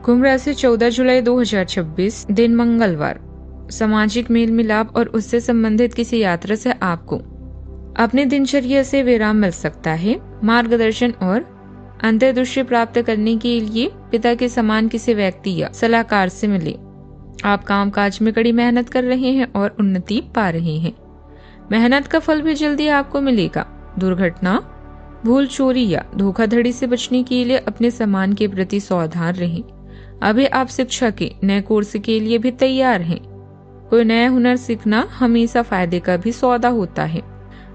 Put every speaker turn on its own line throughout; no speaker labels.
कुंभ राशि 14 जुलाई 2026 दिन मंगलवार। सामाजिक मेल मिलाप और उससे संबंधित किसी यात्रा से आपको अपनी दिनचर्या से विराम मिल सकता है। मार्गदर्शन और अंतर्दृष्टि प्राप्त करने के लिए पिता के समान किसी व्यक्ति या सलाहकार से मिले। आप कामकाज में कड़ी मेहनत कर रहे हैं और उन्नति पा रहे हैं। मेहनत का फल भी जल्दी आपको मिलेगा। दुर्घटना, भूल, चोरी या धोखाधड़ी से बचने के लिए अपने सामान के प्रति सावधान रहें। अभी आप शिक्षा के नए कोर्स के लिए भी तैयार हैं। कोई नया हुनर सीखना हमेशा फायदे का भी सौदा होता है।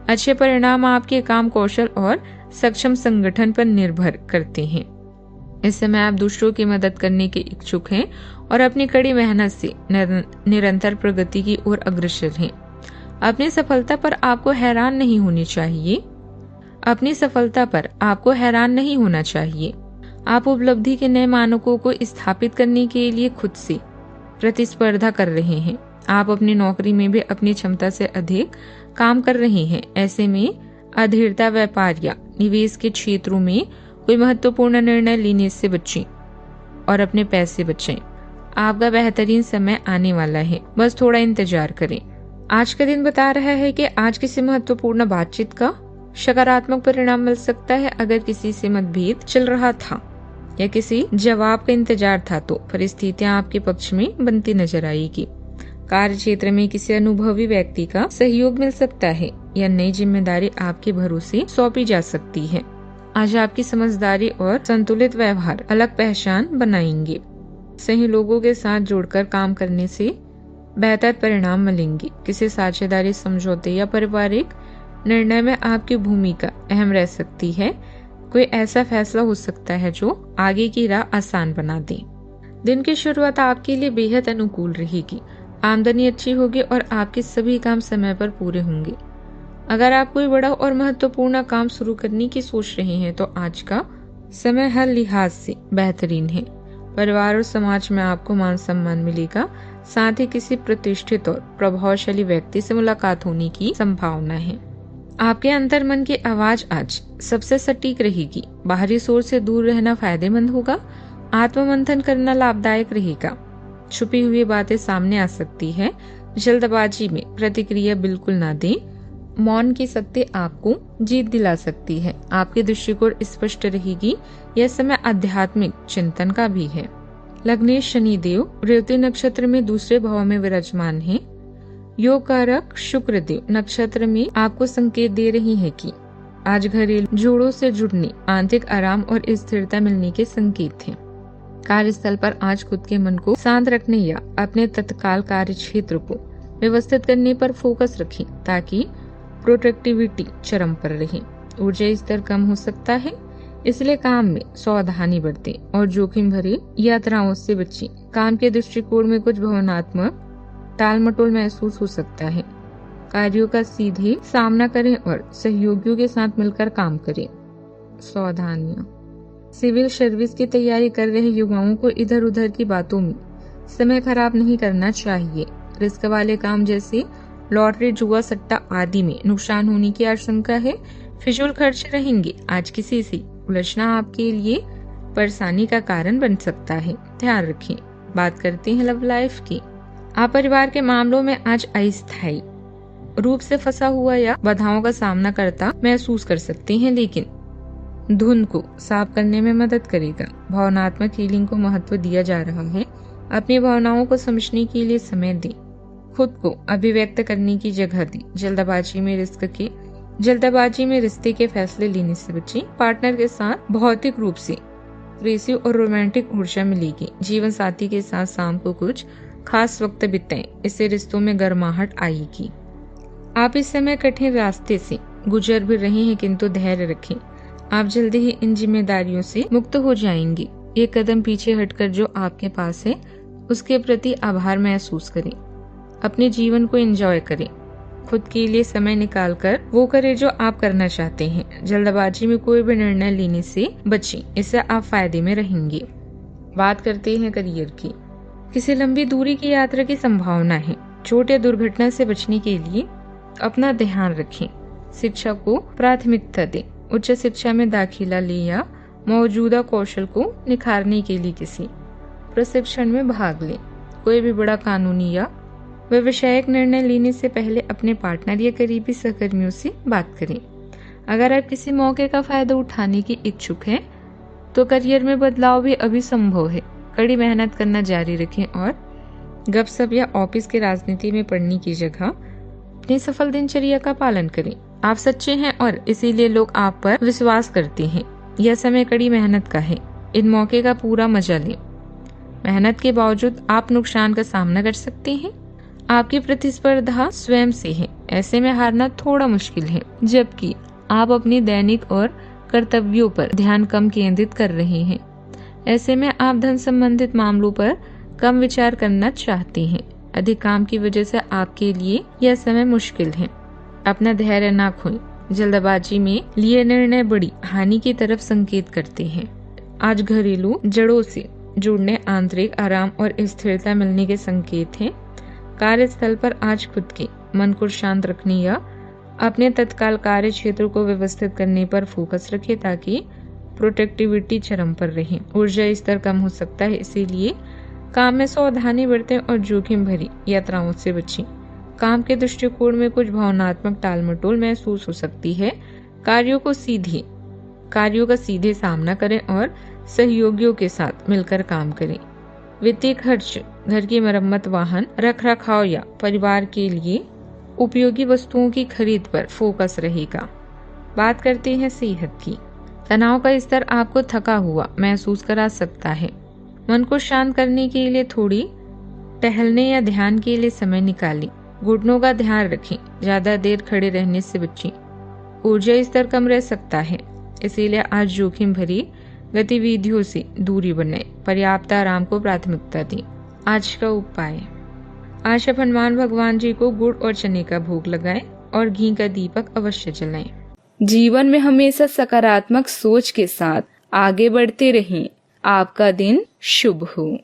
अच्छे परिणाम आपके काम कौशल और सक्षम संगठन पर निर्भर करते हैं। इस समय आप दूसरों की मदद करने के इच्छुक हैं और अपनी कड़ी मेहनत से निरंतर प्रगति की ओर अग्रसर हैं। अपनी सफलता पर आपको हैरान नहीं होना चाहिए। आप उपलब्धि के नए मानकों को स्थापित करने के लिए खुद से प्रतिस्पर्धा कर रहे हैं। आप अपनी नौकरी में भी अपनी क्षमता से अधिक काम कर रहे हैं। ऐसे में अधीरता, व्यापार या निवेश के क्षेत्रों में कोई महत्वपूर्ण निर्णय लेने से बचें और अपने पैसे बचाएं। आपका बेहतरीन समय आने वाला है, बस थोड़ा इंतजार करें। आज का दिन बता रहा है कि आज किसी महत्वपूर्ण बातचीत का सकारात्मक परिणाम मिल सकता है। अगर किसी से मतभेद चल रहा था या किसी जवाब का इंतजार था तो परिस्थितियां आपके पक्ष में बनती नजर आएगी। कार्य क्षेत्र में किसी अनुभवी व्यक्ति का सहयोग मिल सकता है या नई जिम्मेदारी आपके भरोसे सौंपी जा सकती है। आज आपकी समझदारी और संतुलित व्यवहार अलग पहचान बनाएंगे। सही लोगों के साथ जुड़कर काम करने से बेहतर परिणाम मिलेंगे। किसी साझेदारी, समझौते या पारिवारिक निर्णय में आपकी भूमिका अहम रह सकती है। कोई ऐसा फैसला हो सकता है जो आगे की राह आसान बना दे। दिन की शुरुआत आपके लिए बेहद अनुकूल रहेगी। आमदनी अच्छी होगी और आपके सभी काम समय पर पूरे होंगे। अगर आप कोई बड़ा और महत्वपूर्ण काम शुरू करने की सोच रहे हैं तो आज का समय हर लिहाज से बेहतरीन है। परिवार और समाज में आपको मान सम्मान मिलेगा। साथ ही किसी प्रतिष्ठित और प्रभावशाली व्यक्ति से मुलाकात होने की संभावना है। आपके अंतर मन की आवाज आज सबसे सटीक रहेगी। बाहरी सोच से दूर रहना फायदेमंद होगा। आत्ममंथन करना लाभदायक रहेगा। छुपी हुई बातें सामने आ सकती है। जल्दबाजी में प्रतिक्रिया बिल्कुल ना दें। मौन की शक्ति आपको जीत दिला सकती है। आपकी दृष्टिकोण स्पष्ट रहेगी। यह समय आध्यात्मिक चिंतन का भी है। लग्नेश शनिदेव रेवती नक्षत्र में दूसरे भाव में विराजमान हैं। योग कारक शुक्र देव नक्षत्र में आपको संकेत दे रही है कि आज घरेलू जोड़ों से जुड़ने, आंतरिक आराम और स्थिरता मिलने के संकेत हैं। कार्यस्थल पर आज खुद के मन को शांत रखने या अपने तत्काल कार्य क्षेत्र को व्यवस्थित करने पर फोकस रखें ताकि प्रोडक्टिविटी चरम पर रहे। ऊर्जा स्तर कम हो सकता है, इसलिए काम में सावधानी बरतें और जोखिम भरी यात्राओं से बचें। काम के दृष्टिकोण में कुछ भावनात्मक टालमटोल महसूस हो सकता है। कार्यों का सीधे सामना करें और सहयोगियों के साथ मिलकर काम करें। सावधानियां। सिविल सर्विस की तैयारी कर रहे युवाओं को इधर उधर की बातों में समय खराब नहीं करना चाहिए। रिस्क वाले काम जैसे लॉटरी, जुआ, सट्टा आदि में नुकसान होने की आशंका है। फिजूल खर्च रहेंगे। आज किसी से उलझना आपके लिए परेशानी का कारण बन सकता है, ध्यान रखें। बात करते हैं लव लाइफ की। आप परिवार के मामलों में आज अस्थायी रूप से फंसा हुआ या बाधाओं का सामना करता महसूस कर सकते हैं, लेकिन धुन को साफ करने में मदद करेगा। भावनात्मक हीलिंग को महत्व दिया जा रहा है। अपनी भावनाओं को समझने के लिए समय दें। खुद को अभिव्यक्त करने की जगह दें। जल्दबाजी में रिश्ते के फैसले लेने से बचें। पार्टनर के साथ भौतिक रूप से प्रेसिव और रोमांटिक ऊर्जा मिलेगी। जीवन साथी के साथ शाम को कुछ खास वक्त बिताएं, इससे रिश्तों में गर्माहट आएगी। आप इस समय कठिन रास्ते से गुजर भी रहे हैं, किंतु धैर्य रखें। आप जल्दी ही इन जिम्मेदारियों से मुक्त हो जाएंगे। एक कदम पीछे हटकर जो आपके पास है उसके प्रति आभार महसूस करें। अपने जीवन को एंजॉय करें। खुद के लिए समय निकालकर वो करें जो आप करना चाहते हैं। जल्दबाजी में कोई भी निर्णय लेने से बचें, इससे आप फायदे में रहेंगे। बात करते हैं करियर की। किसी लंबी दूरी की यात्रा की संभावना है। चोट या दुर्घटना से बचने के लिए अपना ध्यान रखें। शिक्षा को प्राथमिकता दें। उच्च शिक्षा में दाखिला ले या मौजूदा कौशल को निखारने के लिए किसी प्रशिक्षण में भाग लें। कोई भी बड़ा कानूनी या व्यवसायिक निर्णय लेने से पहले अपने पार्टनर या करीबी सहकर्मियों से बात करें। अगर आप किसी मौके का फायदा उठाने की इच्छुक हैं, तो करियर में बदलाव भी अभी संभव है। कड़ी मेहनत करना जारी रखें और गपशप या ऑफिस के राजनीति में पड़ने की जगह अपनी सफल दिनचर्या का पालन करें। आप सच्चे हैं और इसीलिए लोग आप पर विश्वास करते हैं। यह समय कड़ी मेहनत का है। इन मौके का पूरा मजा लें। मेहनत के बावजूद आप नुकसान का सामना कर सकते हैं। आपकी प्रतिस्पर्धा स्वयं से है, ऐसे में हारना थोड़ा मुश्किल है, जबकि आप अपनी दैनिक और कर्तव्यों पर ध्यान कम केंद्रित कर रहे हैं। ऐसे में आप धन संबंधित मामलों पर कम विचार करना चाहते हैं। अधिक काम की वजह से आपके लिए यह समय मुश्किल है। अपना धैर्य ना खोएं। जल्दबाजी में लिए निर्णय बड़ी हानि की तरफ संकेत करते हैं। आज घरेलू जड़ों से जुड़ने, आंतरिक आराम और स्थिरता मिलने के संकेत हैं। कार्यस्थल पर आज खुद के मन को शांत रखने या अपने तत्काल कार्य क्षेत्र को व्यवस्थित करने पर फोकस रखें ताकि प्रोडक्टिविटी चरम पर रहे। ऊर्जा स्तर कम हो सकता है, इसीलिए काम में सावधानी बरतें और जोखिम भरी यात्राओं से बचें। काम के दृष्टिकोण में कुछ भावनात्मक टालमटोल महसूस हो सकती है। कार्यों का सीधे सामना करें और सहयोगियों के साथ मिलकर काम करें। वित्तीय खर्च, घर की मरम्मत, वाहन रखरखाव या परिवार के लिए उपयोगी वस्तुओं की खरीद पर फोकस रहेगा। बात करते हैं सेहत की। तनाव का स्तर आपको थका हुआ महसूस करा सकता है। मन को शांत करने के लिए थोड़ी टहलने या ध्यान के लिए समय निकालें। घुटनों का ध्यान रखें, ज्यादा देर खड़े रहने से बचें। ऊर्जा स्तर कम रह सकता है, इसीलिए आज जोखिम भरी गतिविधियों से दूरी बनाएं। पर्याप्त आराम को प्राथमिकता दें। आज का उपाय, आज आप हनुमान भगवान जी को गुड़ और चने का भोग लगाएं और घी का दीपक अवश्य जलाएं।
जीवन में हमेशा सकारात्मक सोच के साथ आगे बढ़ते रहें। आपका दिन शुभ हो।